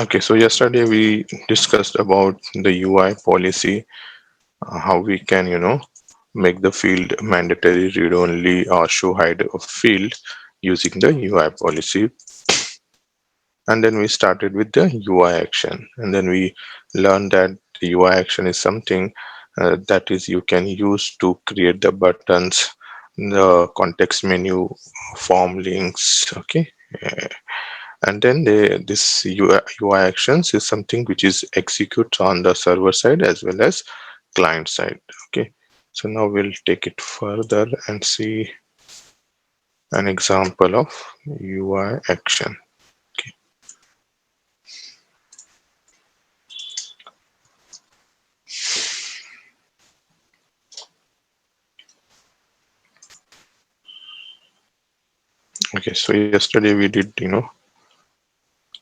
Okay, so yesterday we discussed about the UI policy, how we can, make the field mandatory, read only, or show hide a field using the UI policy. And then we started with the UI action, and then we learned that the UI action is something that is you can use to create the buttons, the context menu, form links. Okay. Uh, and then this UI actions is something which is executes on the server side as well as client side. Okay, so now we'll take it further and see an example of UI action. Okay, okay, so yesterday we did,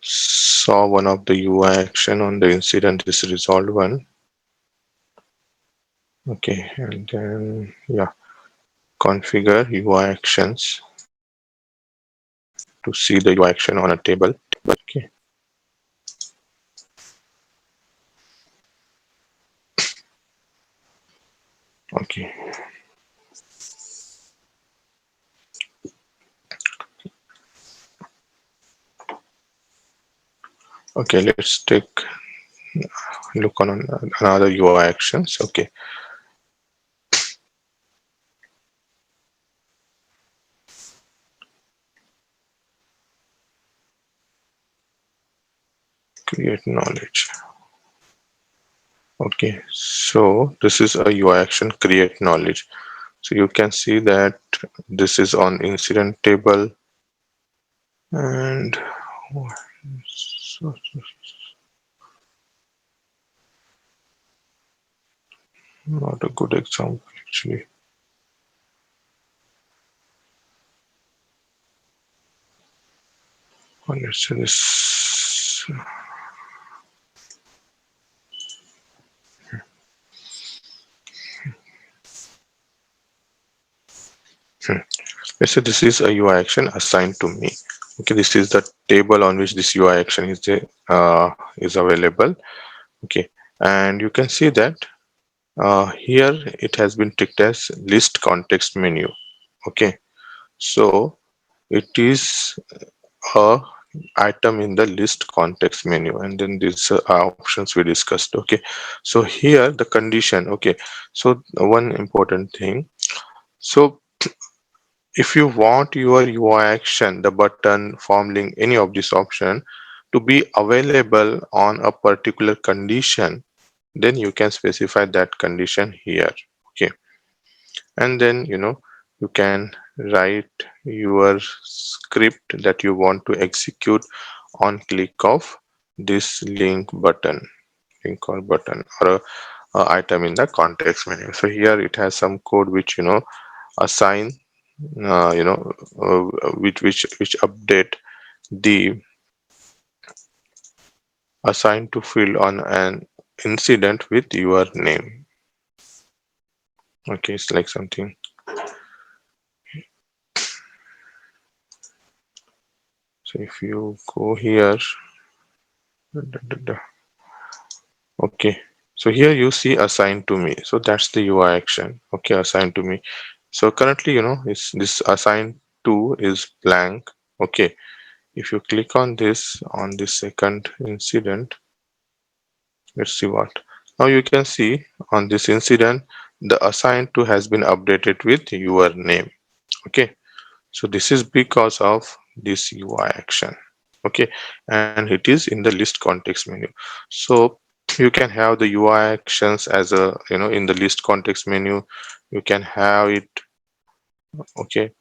saw one of the UI action on the incident is resolved one. Okay, and then yeah, configure UI actions to see the UI action on a table. Okay, okay, okay. Let's take look on another UI actions. Okay, create knowledge. Okay, so this is a UI action, create knowledge. So you can see that this is on incident table, and not a good example actually. Let's say this. Let's say this is a UI action assigned to me. Okay, this is the table on which this UI action is available. Okay, and you can see that here it has been ticked as list context menu. Okay, so it is a item in the list context menu, and then these options we discussed. Okay, so here the condition. Okay, so one important thing. So if you want your UI action, the button, form link, any of this option to be available on a particular condition, then you can specify that condition here. Okay, and then you can write your script that you want to execute on click of this link or button or a item in the context menu. So here it has some code which assign which update the assigned to field on an incident with your name. Okay, it's like something. So if you go here, okay, so here you see assigned to me. So that's the UI action. Okay, assigned to me. So currently, it's this assigned to is blank. Okay, if you click on this second incident, let's see what. Now you can see on this incident, the assigned to has been updated with your name. Okay, so this is because of this UI action. Okay, and it is in the list context menu. So you can have the UI actions as a in the list context menu. You can have it, okay,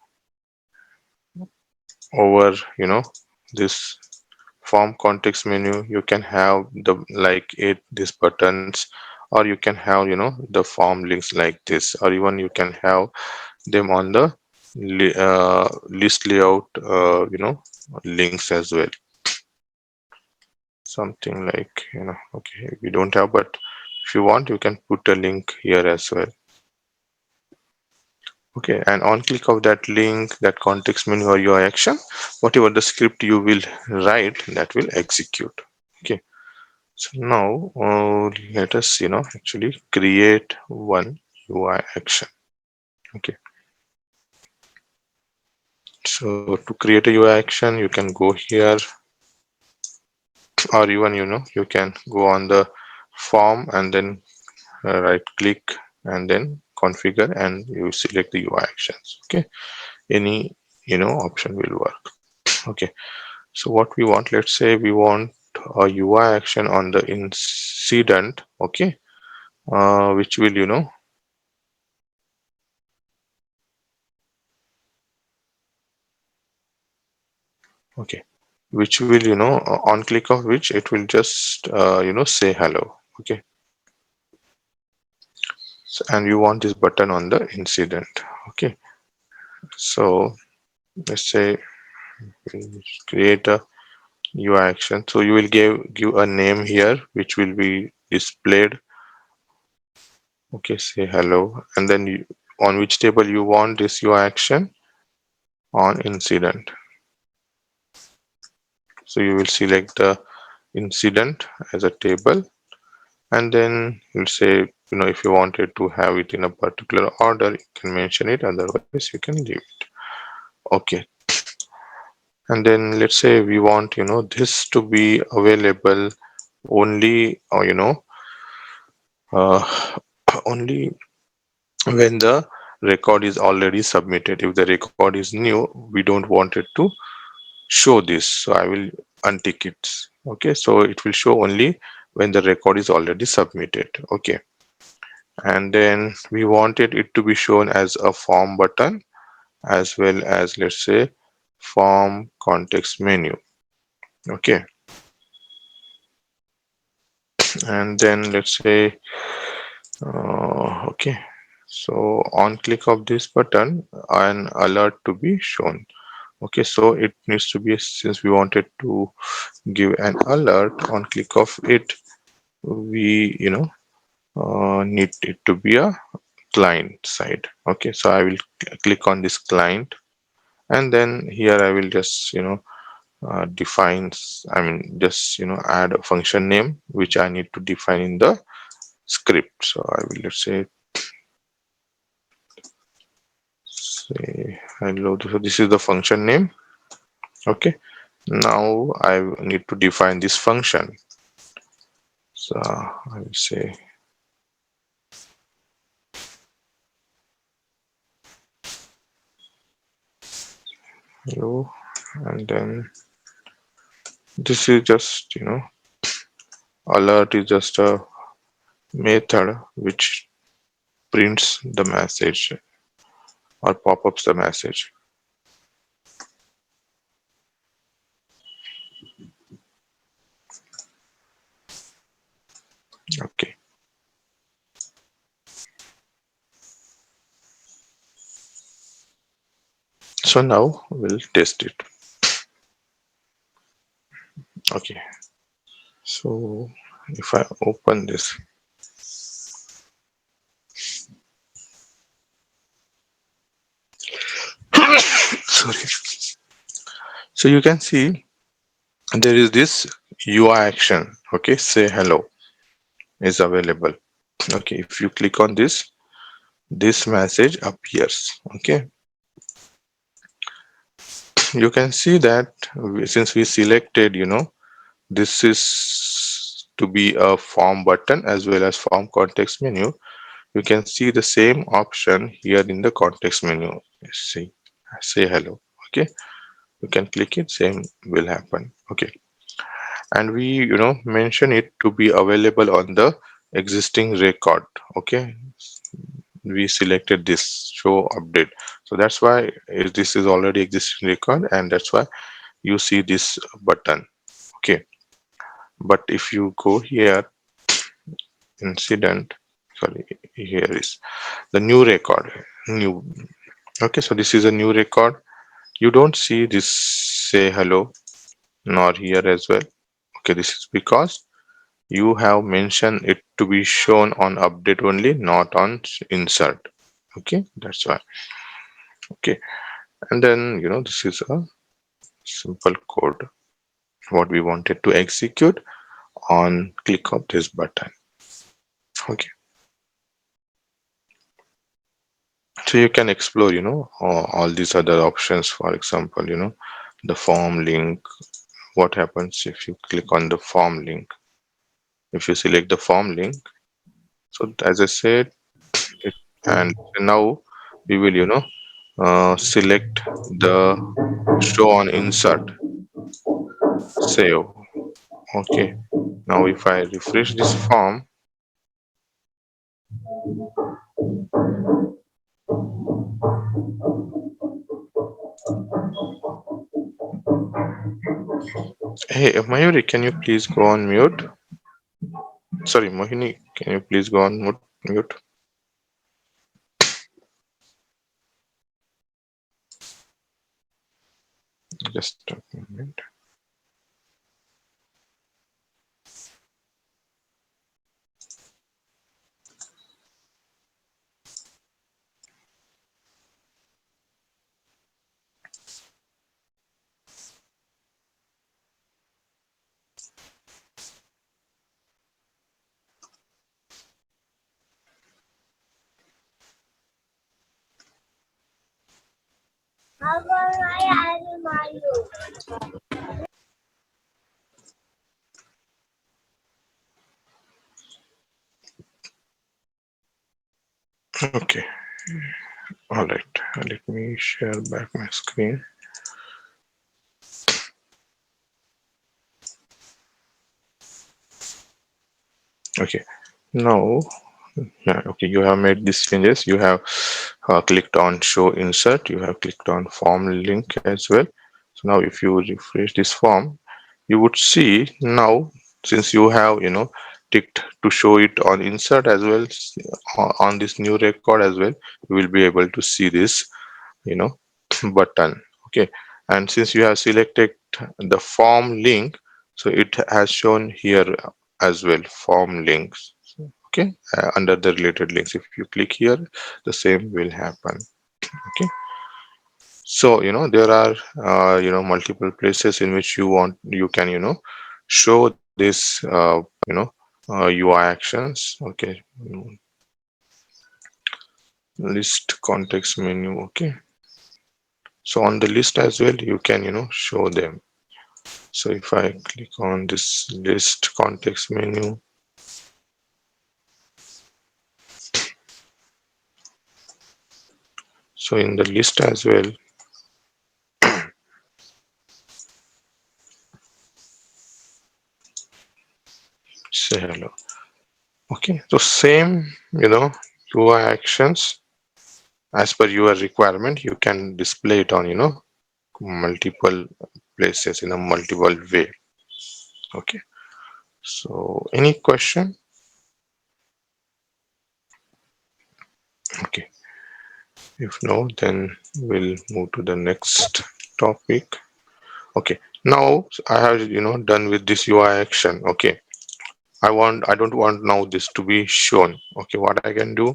over this form context menu. You can have the like it these buttons, or you can have the form links like this, or even you can have them on the list layout links as well, something like okay, we don't have, but if you want you can put a link here as well. Okay, and on click of that link, that context menu or your action, whatever the script you will write, that will execute. Okay, so now let us actually create one UI action. Okay, so to create a UI action, you can go here, or even you can go on the form and then right click and then configure, and you select the UI actions. Okay, any option will work. Okay, so what we want, let's say we want a UI action on the incident. Okay, which will okay, which will on click of which it will just say hello. Okay, so, and you want this button on the incident. Okay, so let's say we create a UI action. So you will give a name here which will be displayed. Okay, say hello, and then on which table you want this UI action, on incident. So you will select the incident as a table, and then you'll say if you wanted to have it in a particular order, you can mention it, otherwise you can leave it. Okay, and then let's say we want this to be available only, or uh, only when the record is already submitted. If the record is new, we don't want it to show this, so I will untick it. Okay, so it will show only when the record is already submitted. Okay, and then we wanted it to be shown as a form button, as well as, let's say, form context menu. Okay, and then let's say okay, so on click of this button, an alert to be shown. Okay, so it needs to be, since we wanted to give an alert on click of it, we need it to be a client side. Okay, so I will click on this client, and then here I will just define, I mean just add a function name which I need to define in the script. So I will, let's say hello. So this is the function name. Okay, now I need to define this function. So I will say hello, and then this is just alert is just a method which prints the message or pop-ups the message. Okay, so now we'll test it. Okay, so if I open this, sorry, so you can see there is this UI action. Okay, say hello is available. Okay, if you click on this message appears. Okay, you can see that since we selected this is to be a form button as well as form context menu, you can see the same option here in the context menu. See, say hello. Okay, you can click it, same will happen. Okay, and we mention it to be available on the existing record. Okay, we selected this show update, so that's why this is already existing record, and that's why you see this button. Okay, but if you go here, incident, sorry, here is the new record, new. Okay, so this is a new record. You don't see this say hello nor here as well. Okay, this is because you have mentioned it to be shown on update only, not on insert. Okay, that's why. Okay, and then this is a simple code what we wanted to execute. on click of this button. Okay, so you can explore, all these other options. For example, the form link. What happens if you click on the form link? If you select the form link, so as I said, it, and now we will, select the show on insert, save. Okay, now if I refresh this form, hey Mayuri, can you please go on mute? Sorry, Mohini, can you please go on mute? Just a moment. Okay, all right. Let me share back my screen. Okay, now, yeah, okay, you have made these changes. You have clicked on show insert. You have clicked on form link as well. So now if you refresh this form, you would see now, since you have, ticked to show it on insert as well, on this new record as well, you will be able to see this, you know, button. Okay, and since you have selected the form link, so it has shown here as well, form links. Okay, under the related links, if you click here, the same will happen. Okay, so there are multiple places in which you can show this UI actions. Okay, list context menu. Okay, so on the list as well, you can show them. So if I click on this list context menu, so in the list as well, say hello. Okay, so same UI actions as per your requirement, you can display it on multiple places in a multiple way. Okay, so any question? Okay, if no, then we'll move to the next topic. Okay, now I have done with this UI action. Okay, I don't want now this to be shown. Okay, what I can do,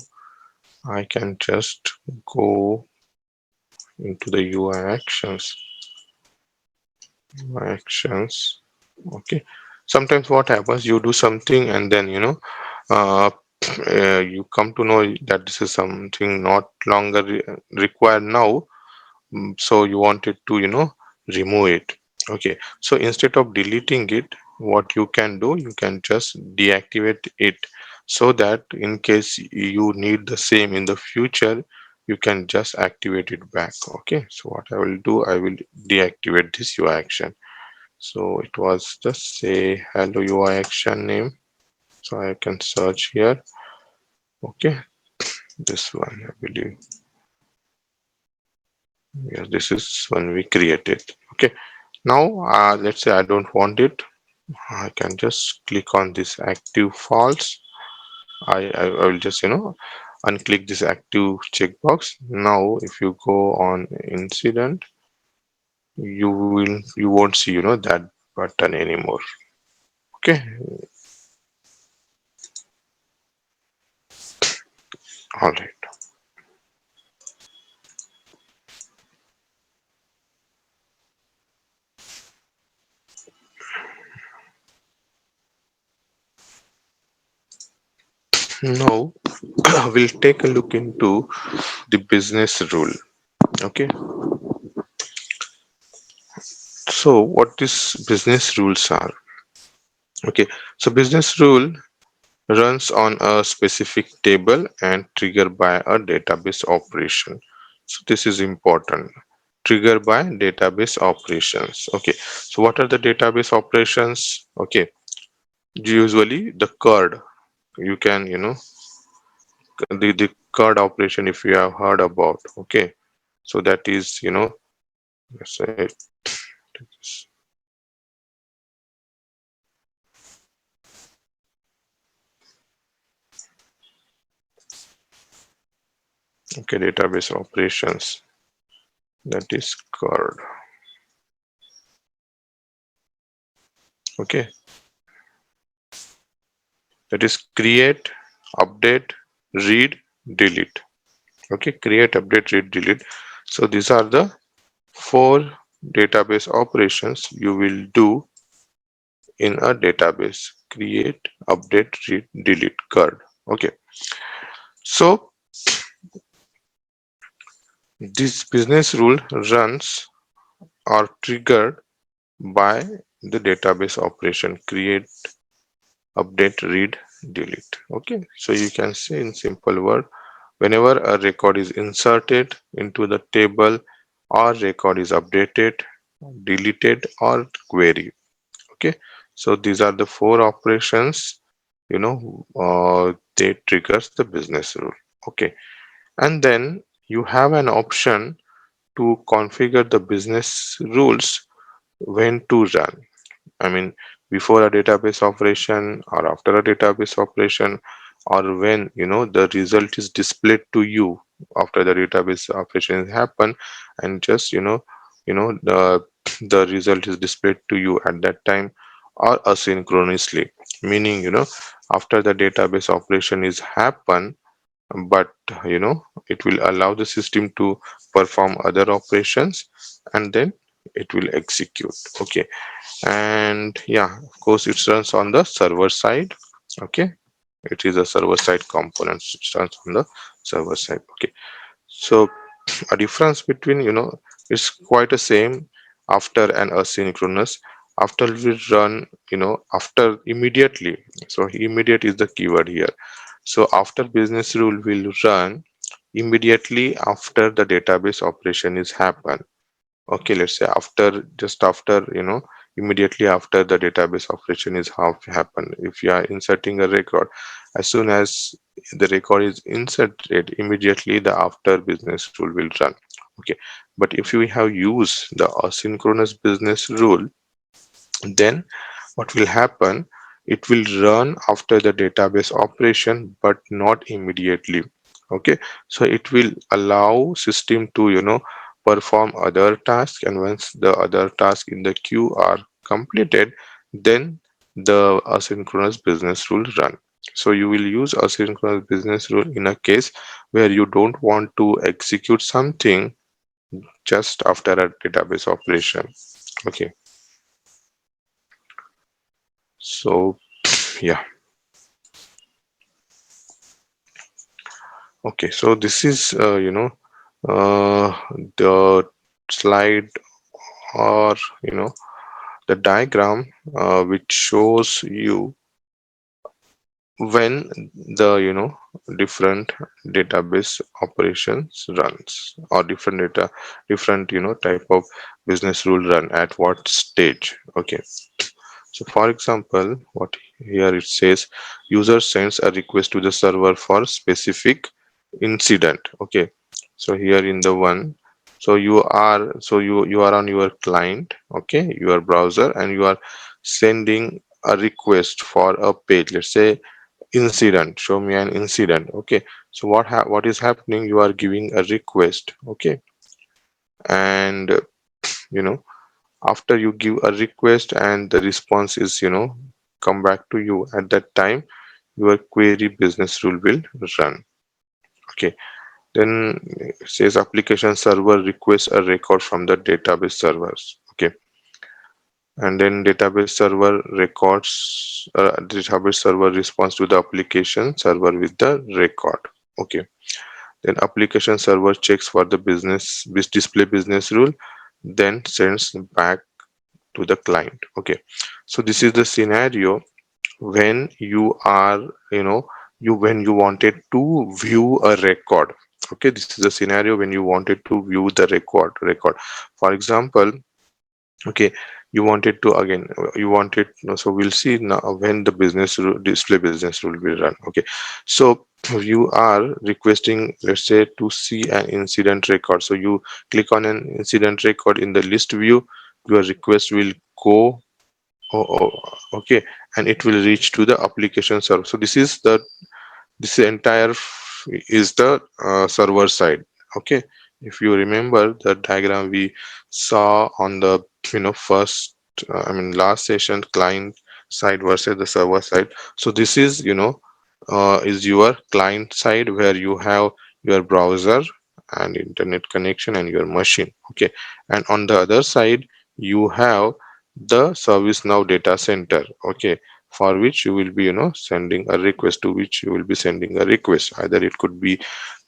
I can just go into the UI actions. Okay, sometimes what happens, you do something and then uh, you come to know that this is something not longer required now. So you wanted to remove it. Okay, so instead of deleting it, what you can do, you can just deactivate it, so that in case you need the same in the future, you can just activate it back. Okay, so what I will do, I will deactivate this UI action. So it was just say hello UI action name, so I can search here. Okay, this one, I believe. Yes, this is one we created. Okay, now let's say I don't want it. I can just click on this active false. I will just unclick this active checkbox. Now if you go on incident, you won't see that button anymore. Okay, all right. Now we'll take a look into the business rule. Okay, so what these business rules are? Okay, so business rule runs on a specific table and triggered by a database operation. So this is important. Triggered by database operations. Okay, so what are the database operations? Okay, usually the CURD. You can, the CURD operation, if you have heard about. Okay, so that is, let's say, okay, database operations. That is CURD. Okay, that is create, update, read, delete. Okay, create, update, read, delete. So these are the four database operations you will do in a database: create, update, read, delete, CURD. Okay, so this business rule runs or triggered by the database operation: create, update, read, delete. Okay, so you can say in simple word, whenever a record is inserted into the table or record is updated, deleted, or query. Okay, so these are the four operations, they triggers the business rule. Okay, and then you have an option to configure the business rules when to run. I mean, before a database operation or after a database operation, or when the result is displayed to you after the database operation happen, and just the result is displayed to you at that time, or asynchronously, meaning after the database operation is happen, but it will allow the system to perform other operations, and then it will execute. Okay, and yeah, of course it runs on the server side. Okay, it is a server side component. It runs on the server side. Okay, so a difference between it's quite the same after an asynchronous. After we run, after immediately, so immediate is the keyword here. So after business rule will run immediately after the database operation is happen. Okay, let's say after, just after, immediately after the database operation is happen. If you are inserting a record, as soon as the record is inserted, immediately the after business rule will run. Okay, but if we have used the asynchronous business rule, then what will happen, it will run after the database operation but not immediately. Okay, so it will allow system to perform other tasks, and once the other tasks in the queue are completed, then the asynchronous business rule run. So you will use asynchronous business rule in a case where you don't want to execute something just after a database operation. Okay, so yeah. Okay, so this is uh, the slide, or the diagram which shows you when the different database operations runs, or different type of business rule run at what stage. Okay, so for example, what here it says, user sends a request to the server for specific incident. Okay, so here in the one, so you are on your client, okay, your browser, and you are sending a request for a page. Let's say incident, show me an incident. Okay, so what is happening, you are giving a request. Okay, and you know after you give a request and the response is come back to you, at that time your query business rule will run. Okay, then it says application server requests a record from the database servers. Okay, and then database server records, database server responds to the application server with the record. Okay, then application server checks for the display business rule, then sends back to the client. Okay, so this is the scenario when you are, you when you wanted to view a record. Okay, this is a scenario when you wanted to view the record. For example, okay, you wanted to again, you wanted, no, so we'll see now when the display business rule will run. Okay, so you are requesting, let's say, to see an incident record. So you click on an incident record in the list view, your request will go, okay, and it will reach to the application server. So this entire is the server side. Okay, if you remember the diagram we saw on the, first, last session, client side versus the server side. So this is, is your client side, where you have your browser and internet connection and your machine. Okay, and on the other side you have the ServiceNow data center. Okay, for which you will be, sending a request, to which you will be sending a request. Either it could be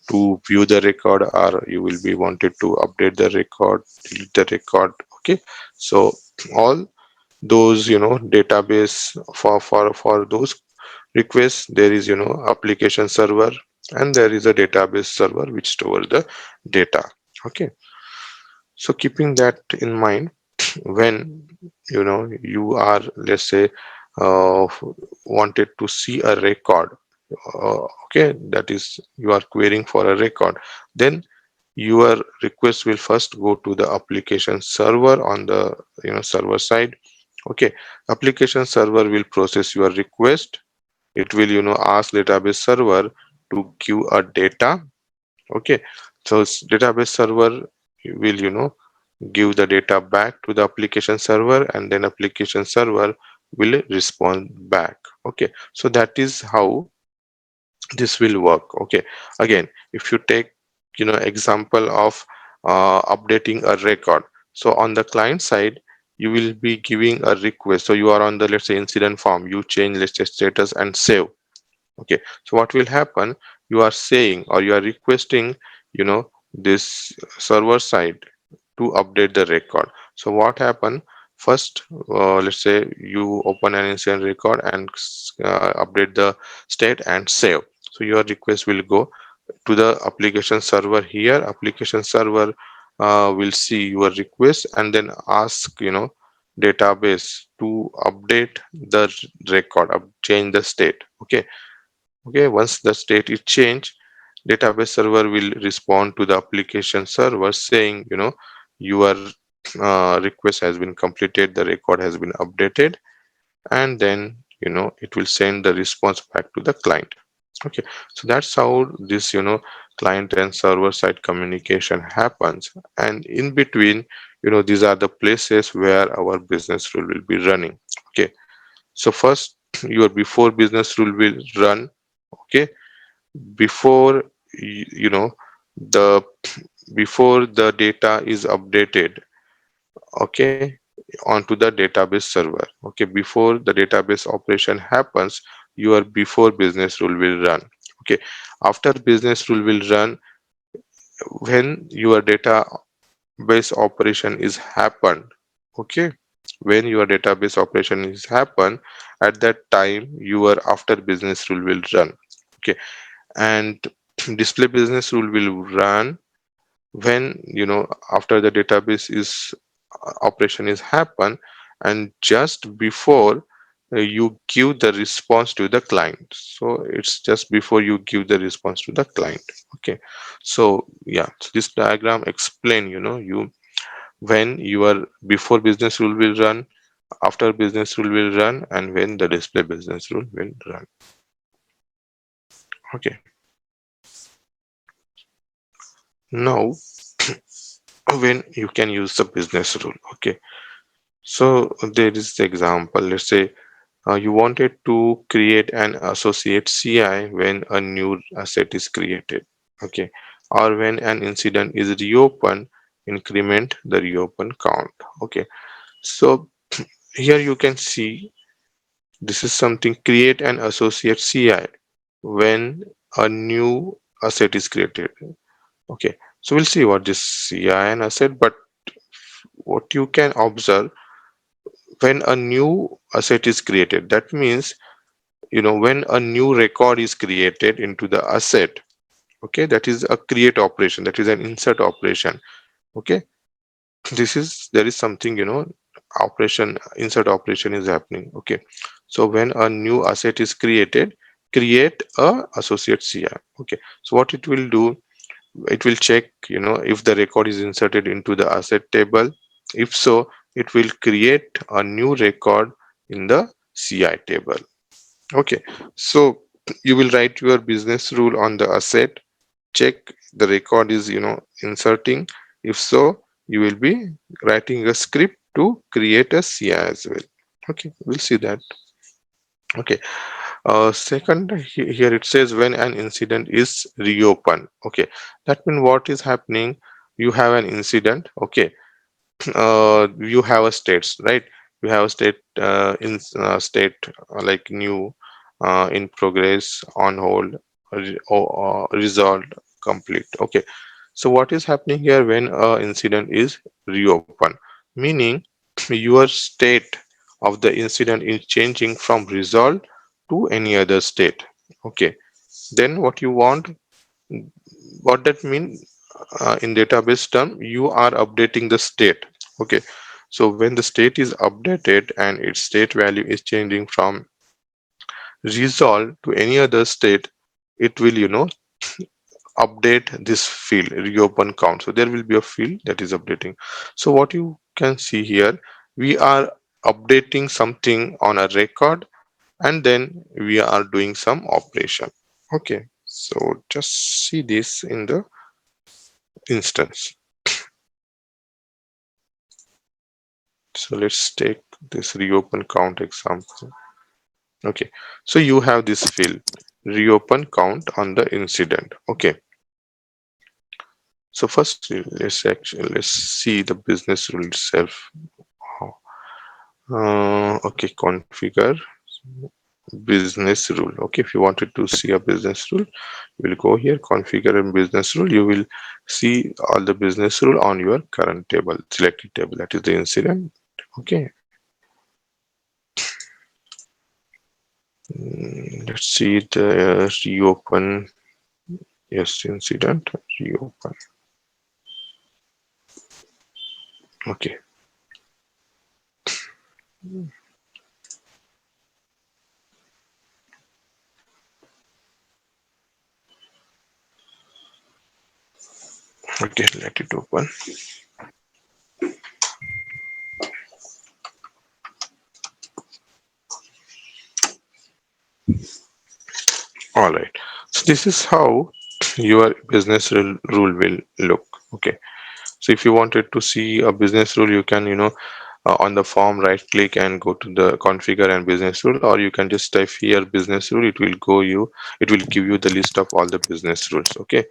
to view the record, or you will be wanted to update the record, delete the record. Okay, so all those, database, for those requests, there is, application server, and there is a database server which store the data. Okay, so keeping that in mind, when, you are, let's say, uh, wanted to see a record, okay, that is, you are querying for a record, then your request will first go to the application server on the, server side. Okay, application server will process your request. It will, ask database server to give a data. Okay, so database server will, give the data back to the application server, and then application server will respond back. Okay, so that is how this will work. Okay, again, if you take, example of updating a record, so on the client side you will be giving a request. So you are on the, let's say, incident form, you change, let's say, status and save. Okay, so what will happen, you are saying, or you are requesting, this server side to update the record. So what happened, first, let's say you open an incident record and update the state and save. So your request will go to the application server. Here application server will see your request and then ask, database to update the record, change the state. Okay, okay, once the state is changed, database server will respond to the application server saying, your request has been completed, the record has been updated, and then, it will send the response back to the client. Okay, so that's how this, client and server side communication happens. And in between, these are the places where our business rule will be running. Okay, so first, your before business rule will run. Okay, before you know the before the data is updated, okay, onto the database server. Okay, before the database operation happens, your before business rule will run. Okay, after business rule will run, when your database operation is happened. Okay, when your database operation is happen, at that time your after business rule will run. Okay, and display business rule will run when, after the database is operation is happen, and just before you give the response to the client. So it's just before you give the response to the client. Okay, so yeah, so this diagram explain, you when your before business rule will run, after business rule will run, and when the display business rule will run. Okay, now when you can use the business rule. Okay, so there is the example. Let's say you wanted to create an associate CI when a new asset is created. Okay, or when an incident is reopened, increment the reopen count. Okay, so Here you can see this is something create and associate CI when a new asset is created. Okay, so we'll see what this CI and asset, but what you can observe when a new asset is created, that means when a new record is created into the asset. Okay, that is a create operation, that is an insert operation. Okay, this is there is something operation, insert operation is happening. Okay, so when a new asset is created, create a associate CI. Okay, so what it will do, it will check if the record is inserted into the asset table. If so, it will create a new record in the CI table. Okay, so you will write your business rule on the asset, check the record is inserting. If so, you will be writing a script to create a CI as well. Okay, we'll see that. Okay, second, here it says when an incident is reopened. Okay, that means what is happening, you have an incident. Okay, you have a states, right? You have a state in state like new, in progress, on hold, resolved, complete. Okay, so what is happening here when a incident is reopened, meaning your state of the incident is changing from resolved to any other state. Okay, then what you want, what that mean, in database term, you are updating the state. Okay, so when the state is updated and its state value is changing from resolve to any other state, it will update this field reopen count. So there will be a field that is updating. So what you can see here, we are updating something on a record, and then we are doing some operation. Okay, so just see this in the instance. So let's take this reopen count example. Okay, so you have this field reopen count on the incident. Okay, so first let's see the business rule itself. Okay, configure business rule. Okay, if you wanted to see a business rule, you will go here, configure a business rule. You will see all the business rule on your current table, selected table, that is the incident. Okay, let's see the reopen. Yes, incident reopen. Okay, okay, let it open. All right, so this is how your business rule will look. Okay, so if you wanted to see a business rule, you can on the form right click and go to the configure and business rule, or you can just type here business rule. It will give you the list of all the business rules. Okay,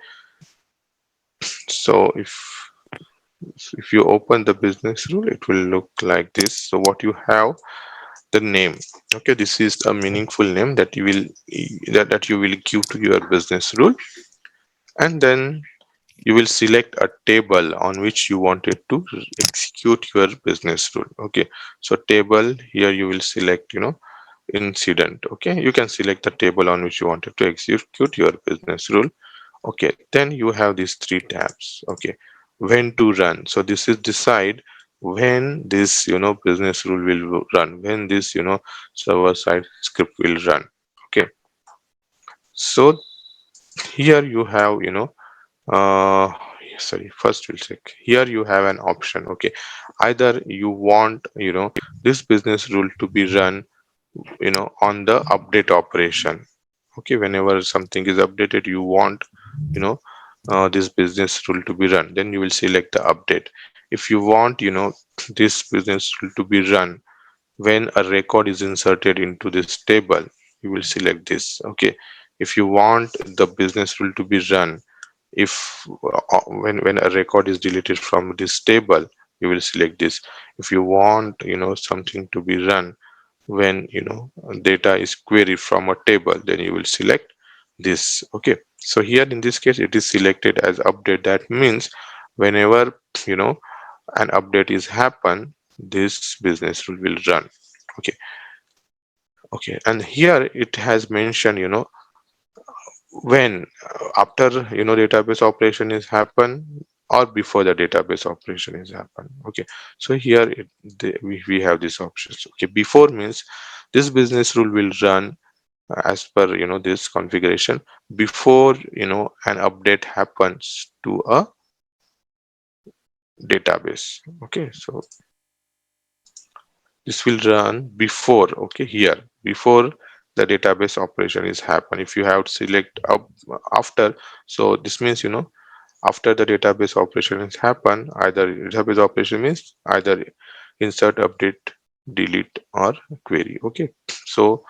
so if you open the business rule, it will look like this. So what you have, the name. Okay, this is a meaningful name that that you will give to your business rule, and then you will select a table on which you wanted to execute your business rule. Okay, so table, here you will select incident. Okay, you can select the table on which you wanted to execute your business rule. Okay, then you have these three tabs. Okay, when to run, so this is decide when this business rule will run, when this server side script will run. Okay, so here you have uh sorry, first we'll check. Here you have an option. Okay, either you want this business rule to be run on the update operation. Okay, whenever something is updated, you want you know this business rule to be run, then you will select the update. If you want this business rule to be run when a record is inserted into this table, you will select this. Okay, if you want the business rule to be run if when a record is deleted from this table, you will select this. If you want something to be run when data is queried from a table, then you will select this. Okay, so here in this case it is selected as update. That means whenever you know an update is happen, this business rule will run. Okay. Okay, and here it has mentioned when after database operation is happen or before the database operation is happen. Okay, so here we have these options. Okay, before means this business rule will run as per this configuration before an update happens to a database. Okay, so this will run before, okay, here before the database operation is happen. If you have to select up after, so this means after the database operation has happen, either database operation means either insert, update, delete, or query. Okay, so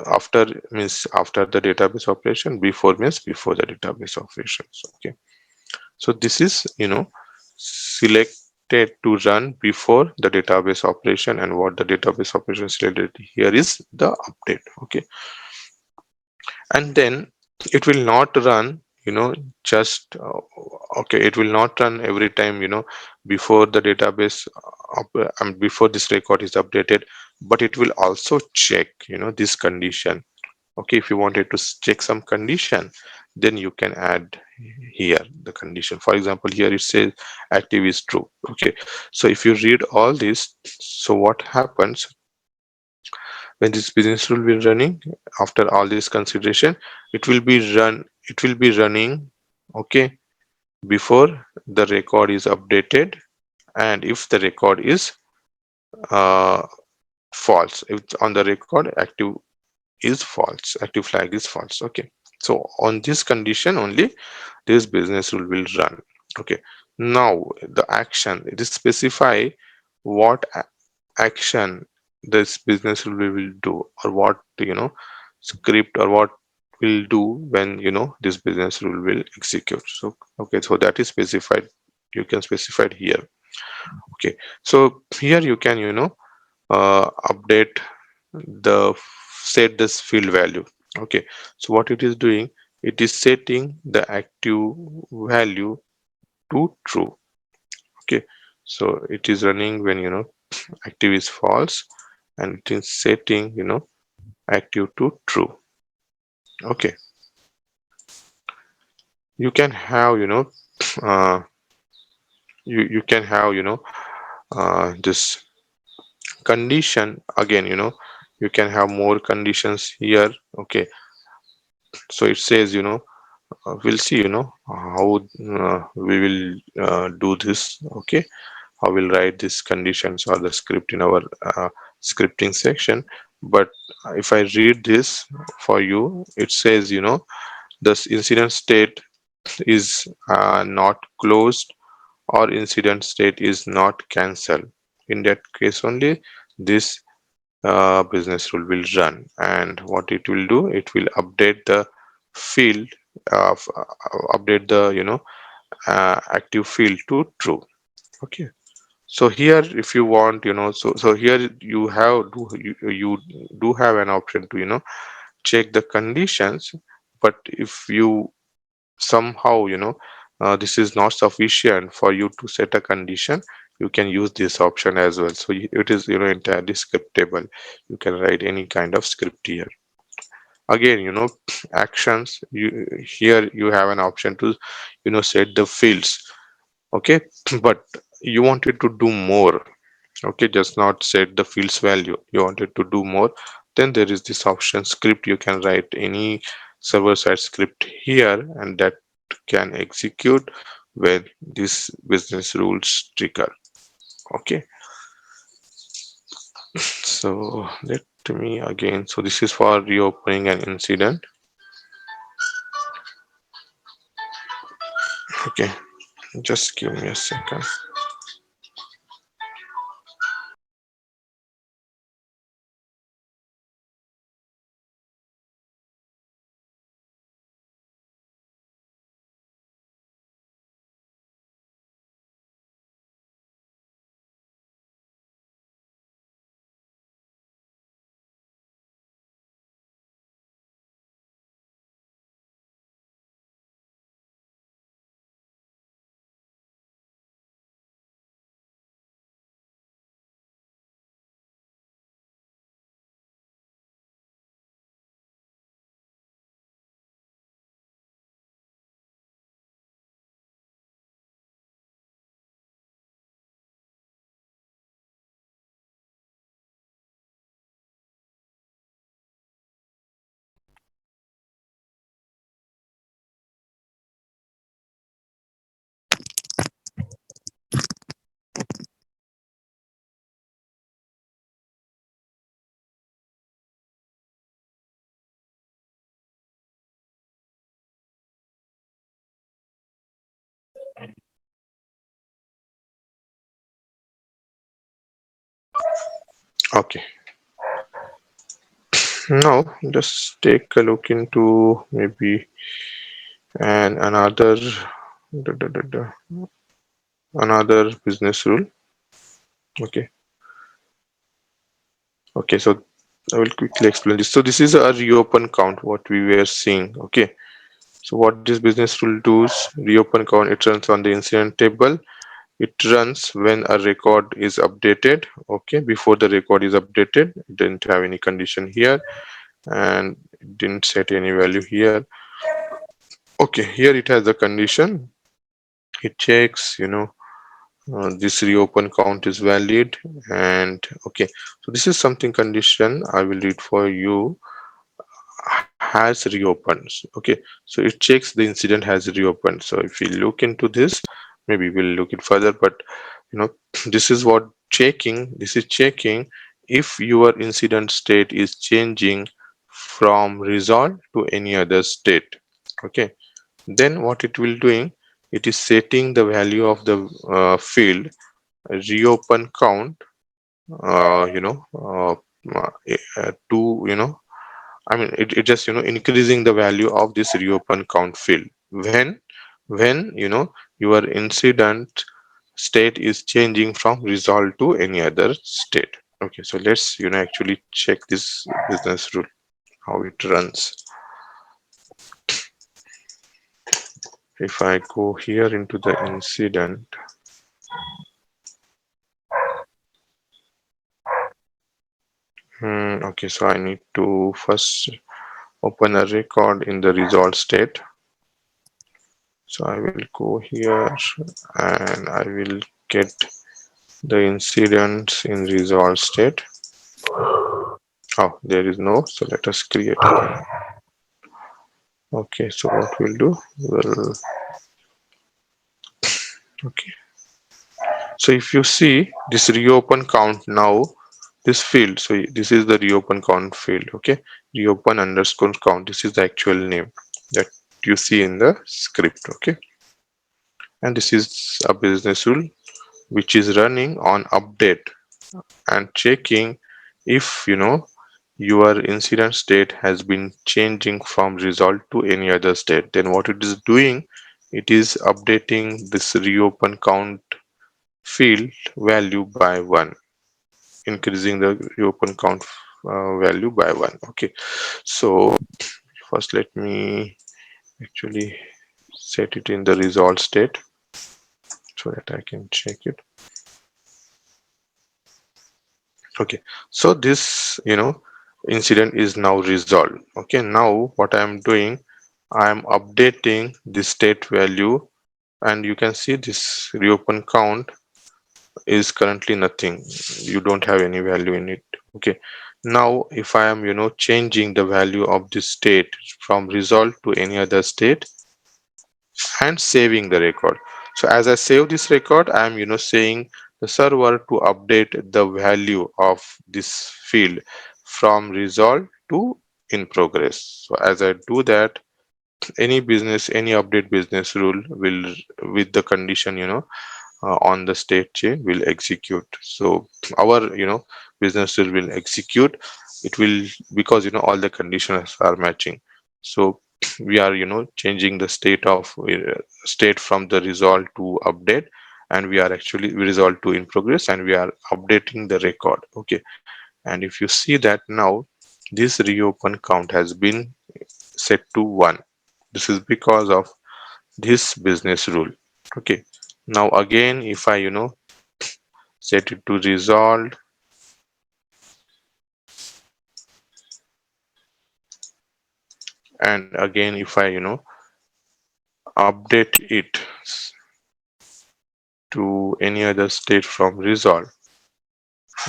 after means after the database operation, before means before the database operations. Okay, so this is selected to run before the database operation, and what the database operation selected here is the update. Okay, and then it will not run just okay, it will not run every time before the database before this record is updated, but it will also check this condition. Okay, if you wanted to check some condition, then you can add here the condition. For example, here it says active is true. Okay, so if you read all this, so what happens when this business rule will running after all this consideration, it will be running, okay, before the record is updated, and if the record is uh, false, if it's on the record active is false, active flag is false. Okay, so on this condition only this business rule will run. Okay, now the action, it is specify what action this business rule will do, or what script, or what will do when this business rule will execute. So okay, so that is specified, you can specify it here. Okay, so here you can update the set this field value. Okay, so what it is doing, it is setting the active value to true. Okay, so it is running when active is false, and it is setting active to true. Okay, you can have uh, you can have this condition again. You can have more conditions here. Okay, so it says we'll see how we will do this. Okay, how we'll write these conditions or the script in our scripting section. But if I read this for you, it says this incident state is not closed, or incident state is not cancelled. In that case only this business rule will run, and what it will do, it will update the field of update the active field to true. Okay, so here if you want so here you have you do have an option to check the conditions. But if you somehow this is not sufficient for you to set a condition, you can use this option as well. So it is entirely scriptable. You can write any kind of script here. Again actions, here you have an option to set the fields. Okay, but you wanted to do more. Okay, just not set the fields value, you wanted to do more, then there is this option script. You can write any server side script here, and that can execute when this business rules trigger. Okay, so let me again, so this is for reopening an incident. Okay, just give me a second. Okay, now just take a look into maybe and another business rule. Okay, okay, so I will quickly explain this. So this is a reopen count what we were seeing. Okay, so what this business rule does, reopen count, it runs on the incident table. It runs when a record is updated. Okay, before the record is updated, it didn't have any condition here and it didn't set any value here. Okay, here it has the condition. It checks, this reopen count is valid. And okay, so this is something condition I will read for you. Has reopened. Okay, so it checks the incident has reopened. So if we look into this, maybe we'll look it further, but you know this is what checking, this is checking if your incident state is changing from resolved to any other state. Okay, then what it will doing, it is setting the value of the field reopen count, uh, you know uh, to I mean, it just increasing the value of this reopen count field when your incident state is changing from resolve to any other state. Okay, so let's actually check this business rule how it runs. If I go here into the incident, okay, so I need to first open a record in the resolve state. So I will go here and I will get the incidents in resolve state. Oh, there is no, so let us create again. Okay, so what we'll do, we'll, okay. So if you see this reopen count now, this field, so this is the reopen count field, okay? Reopen underscore count, this is the actual name that you see in the script, okay? And this is a business rule which is running on update and checking if your incident state has been changing from resolved to any other state. Then what it is doing, it is updating this reopen count field value by 1, increasing the reopen count value by 1. Okay, so first let me actually set it in the resolved state so that I can check it. Okay, so this incident is now resolved. Okay, now what I am doing, I am updating the state value, and you can see this reopen count is currently nothing. You don't have any value in it. Okay, now if I am changing the value of this state from resolved to any other state and saving the record. So as I save this record, I am saying the server to update the value of this field from resolved to in progress. So as I do that, any business, any update business rule will, with the condition on the state chain, will execute. So our business rule will execute. It will, because all the conditions are matching. So we are changing the state from the result to update, and we are actually result to in progress, and we are updating the record. Okay, and if you see that now this reopen count has been set to 1. This is because of this business rule. Okay, now again if I set it to resolved, and again if I update it to any other state from resolve.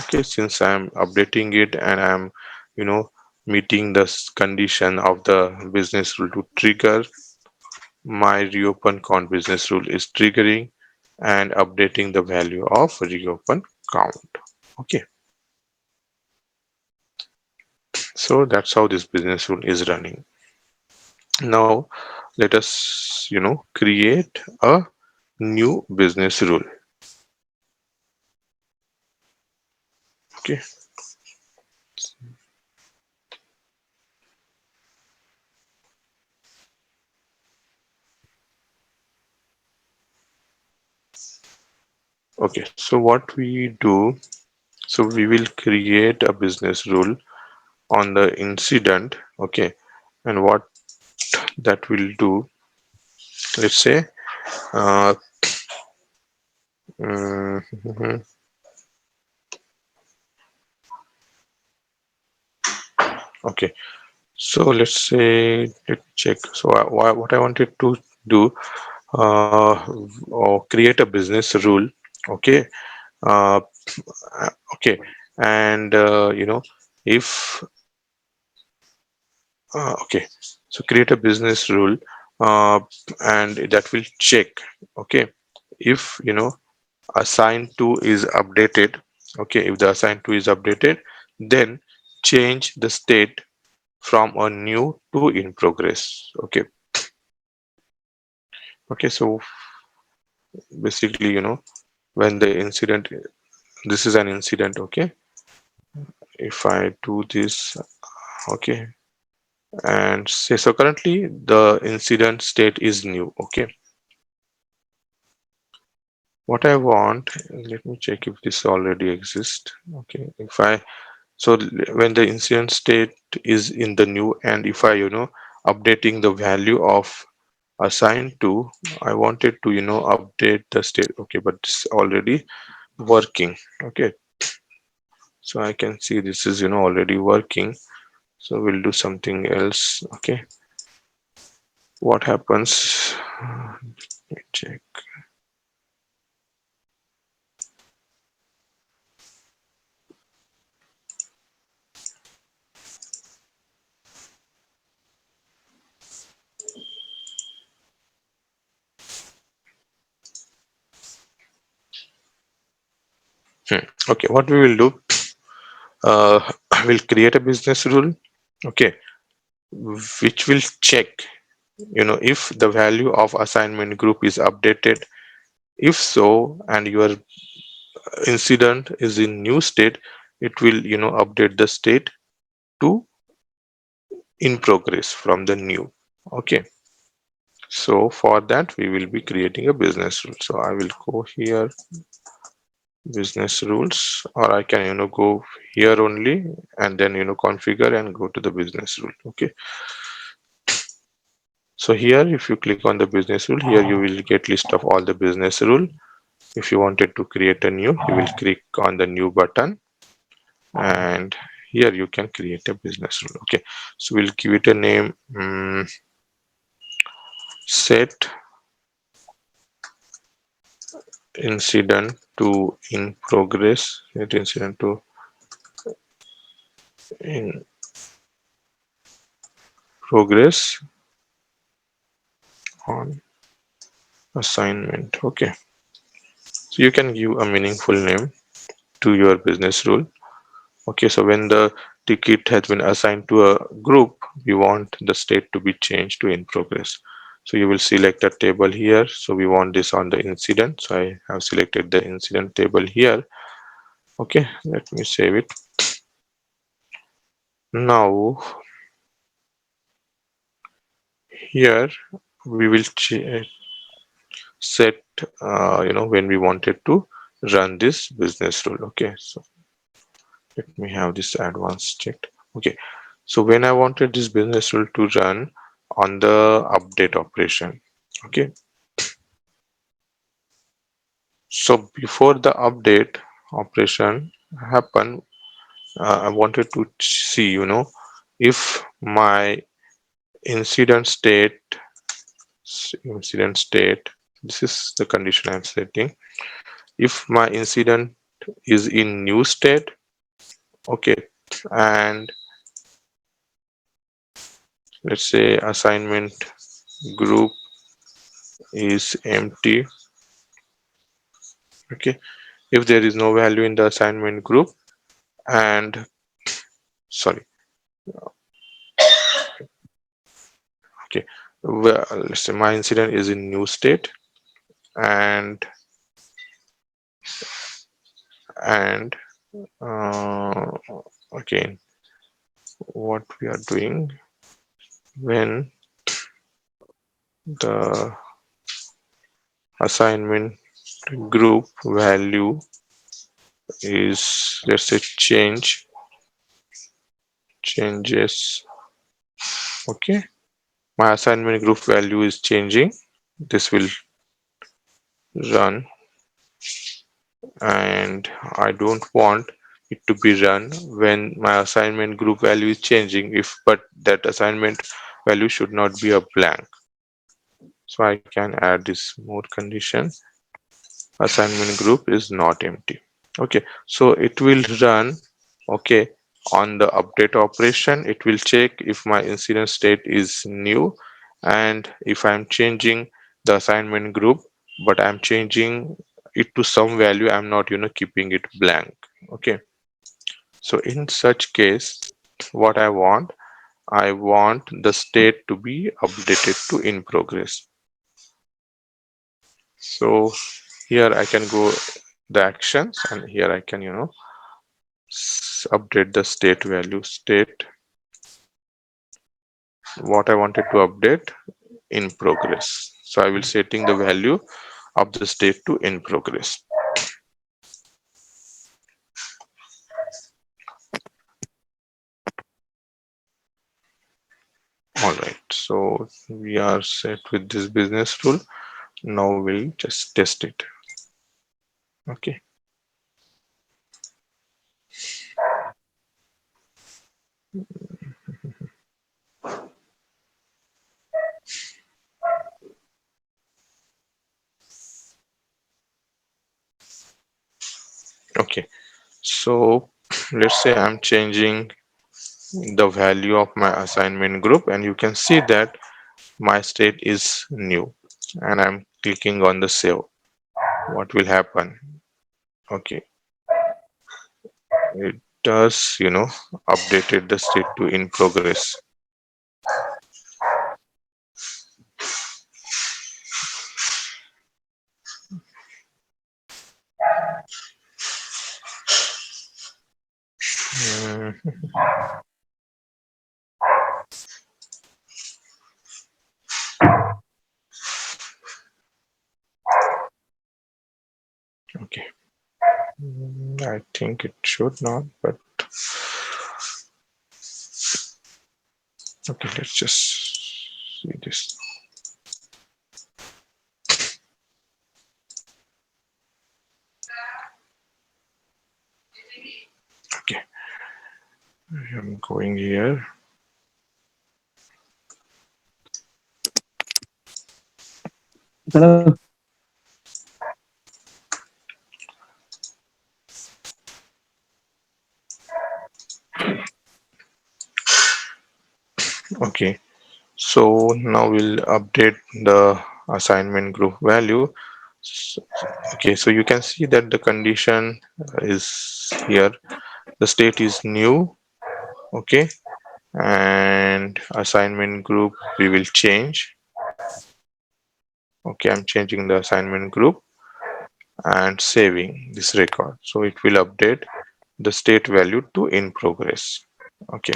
Okay, since I'm updating it and I'm meeting the condition of the business rule to trigger, my reopen count business rule is triggering and updating the value of reopen count. Okay, so that's how this business rule is running. Now let us create a new business rule. Okay, Okay, so what we do, so we will create a business rule on the incident. Okay, and what that will do, let's say, uh, mhm, okay, so let's say, let's check. So what I wanted to do, uh, or create a business rule. Okay, uh, okay, and if okay, so create a business rule, uh, and that will check. Okay, if assign to is updated. Okay, if the assign to is updated, then change the state from a new to in progress. Okay, okay, so basically, when the incident, this is an incident. Okay, if I do this, okay, and say, so currently the incident state is new. Okay, what I want, let me check if this already exists. Okay, if I, so when the incident state is in the new, and if I updating the value of assigned to, I wanted to update the state. Okay, but it's already working. Okay, so I can see this is already working. So we'll do something else. Okay, what happens, let me check. Okay, what we will do, uh, we'll create a business rule. Okay, which will check if the value of assignment group is updated. If so, and your incident is in new state, it will update the state to in progress from the new. Okay, so for that we will be creating a business rule. So I will go here, business rules, or I can go here only, and then configure and go to the business rule. Okay, so here if you click on the business rule, here you will get list of all the business rule. If you wanted to create a new, you will click on the new button, and here you can create a business rule. Okay, so we'll give it a name, set incident to in progress, set incident to in progress on assignment. Okay, so you can give a meaningful name to your business rule. Okay, so when the ticket has been assigned to a group, we want the state to be changed to in progress. So you will select a table here. So we want this on the incident. So I have selected the incident table here. Okay, let me save it. Now here we will set when we wanted to run this business rule. Okay, so let me have this advanced checked. Okay, so when I wanted this business rule to run on the update operation. Okay, so before the update operation happen, I wanted to see if my incident state, this is the condition I'm setting. If my incident is in new state, okay, and let's say assignment group is empty. Okay, if there is no value in the assignment group, and sorry, okay, well, let's say my incident is in new state, and and uh, again, what we are doing when the assignment group value is, let's say, changes. Okay, my assignment group value is changing. This will run, and I don't want it to be run when my assignment group value is changing, if but that assignment value should not be a blank. So I can add this mode condition, assignment group is not empty. Okay, so it will run, okay, on the update operation. It will check if my incident state is new, and if I'm changing the assignment group, but I'm changing it to some value, I'm not keeping it blank. Okay, so in such case, what I want the state to be updated to in progress. So here I can go the actions, and here I can update the state value, state what I wanted to update, in progress. So I will setting the value of the state to in progress. All right, so we are set with this business rule. Now we'll just test it. Okay. Okay, so let's say I'm changing the value of my assignment group, and you can see that my state is new, and I'm clicking on the save. What will happen? Okay, it does updated the state to in progress. Mm, okay. I think it should not, but okay, let's just see this. Okay, I'm going here. Hello. Okay, so now we'll update the assignment group value. S- Okay, so you can see that the condition is here. The state is new. Okay, and assignment group we will change. Okay, I'm changing the assignment group and saving this record. So it will update the state value to in progress. Okay,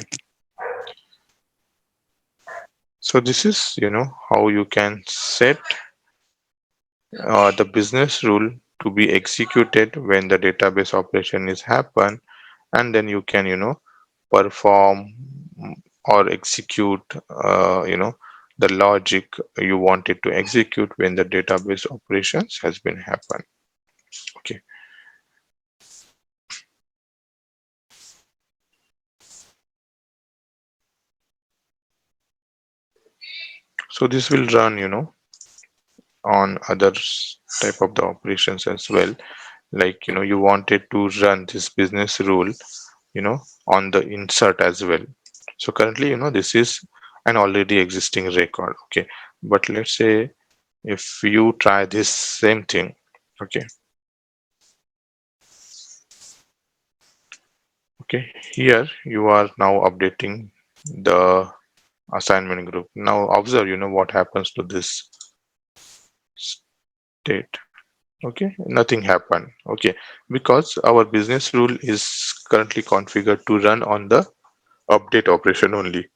so this is how you can set the business rule to be executed when the database operation is happen, and then you can perform or execute the logic you wanted to execute when the database operations has been happen. Okay, so this will run on other type of the operations as well, like you wanted to run this business rule on the insert as well. So currently this is an already existing record. Okay, but let's say if you try this same thing. Okay, okay, here you are now updating the assignment group. Now observe what happens to this state. Okay, nothing happened. Okay, because our business rule is currently configured to run on the update operation only.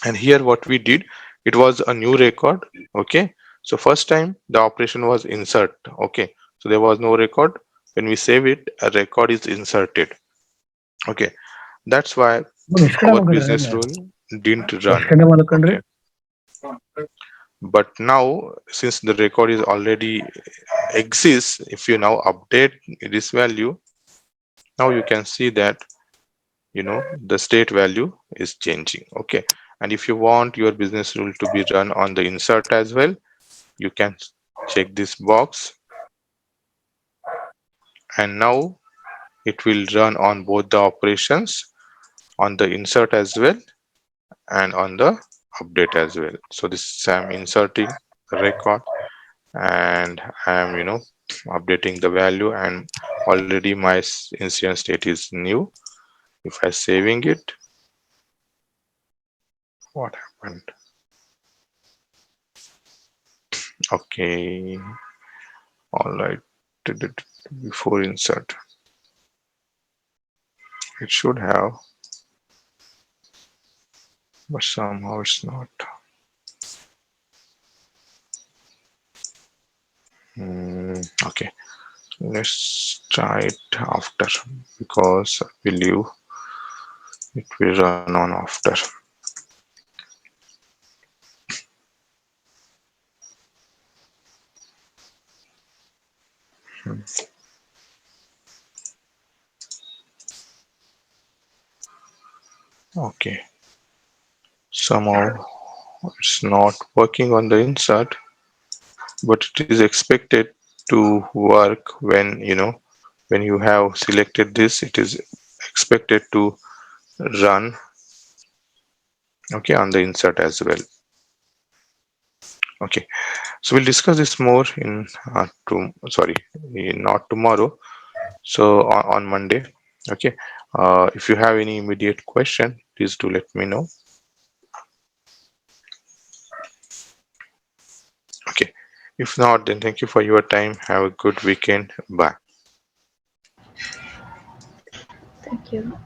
And here what we did, it was a new record. Okay, So first time the operation was insert. Okay, so there was no record. When we save it, a record is inserted. Okay, that's why next time our ಮಲ್ಕೊಂಡ್ರಿ business rule didn't next run. time ಮಲ್ಕೊಂಡ್ರಿ Okay, but now since the record is already exists, if you now update this value, now you can see that the state value is changing. Okay, and if you want your business rule to be run on the insert as well, you can check this box, and now it will run on both the operations, on the insert as well and on the update as well. So this I'm inserting the record, and I'm updating the value, and already my instance state is new. If I saving it, what happened? Okay, all right. Did it before insert, it should have, but somehow it's not. Okay, let's try it after, because I believe it will run on after. Okay, somehow it's not working on the insert, but it is expected to work when when you have selected this. It is expected to run, okay, on the insert as well. Okay, so we'll discuss this more in not tomorrow, so on Monday. Okay, if you have any immediate question, please do let me know. Okay, if not, then thank you for your time. Have a good weekend. Bye. Thank you.